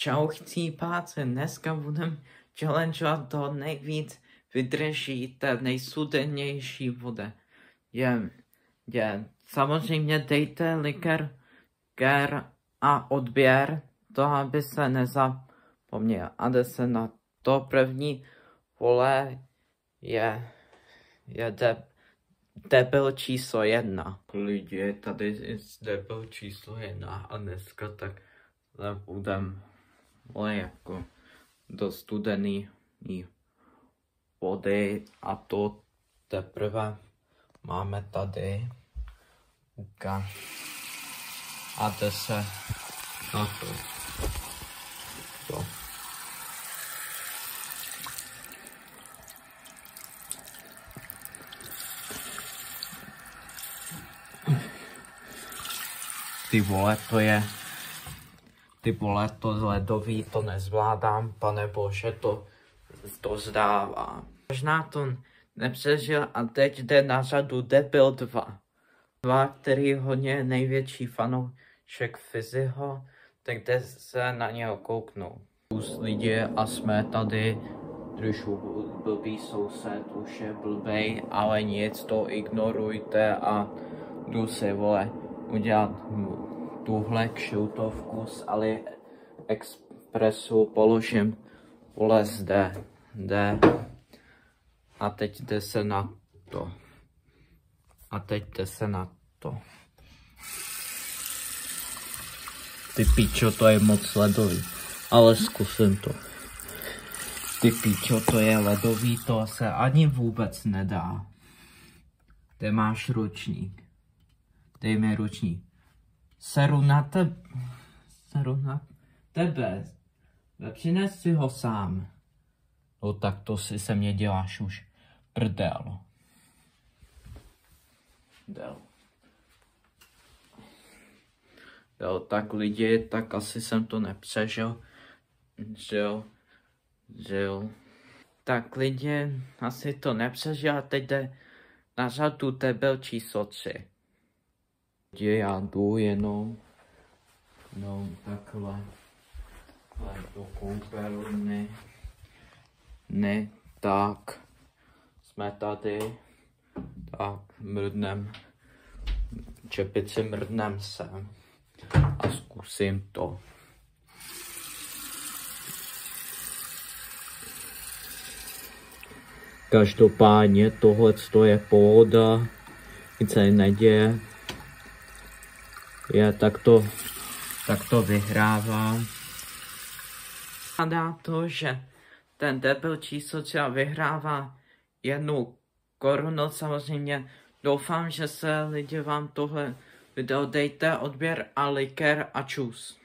Čau chcípáci, dneska budem challengeovat to nejvíc vydrží té nejstudenější vody. Samozřejmě dejte likér a odběr, to aby se nezapomněl. A jde se na to první vole je debil číslo 1. Lidi, tady je debil číslo 1 a dneska tak budem jako do studený vody a to teprve máme tady a jde se na to. Ty vole, to ledový, to nezvládám, pane bože, to zdává. Možná to nepřežil a teď jde na řadu Debil 2. Který hodně největší fanoušek Fiziho, tak jde se na něho kouknout. Lidi a jsme tady, trošku blbý soused, už je blbej, ale nic, to ignorujte a jdu si, vole, udělat tuhle kšiltovku z AliExpressu, položím, vole, zde. A teď jde se na to. Ty píčo, to je moc ledový, ale zkusím to. Ty píčo, to je ledový, to se ani vůbec nedá. Kde máš ručník? Dej mi ručník. Seru na tebe. Přines si ho sám. No tak to si se mě děláš už prdel. Tak lidi, tak asi jsem to nepřežil. Žil. Tak lidi, asi to nepřežil a teď jde na řadu Debil číslo 3. Já jdu jenom takhle do koupelny. Ne, tak jsme tady, tak čepici mrdnem sem a zkusím to. Každopádně tohle je pohoda, nic se neděje. Tak to vyhrává. A dá to, že ten debil číslo 3 vyhrává 1 korunu, samozřejmě. Doufám, že se lidi vám tohle video dejte odběr a liker a čus.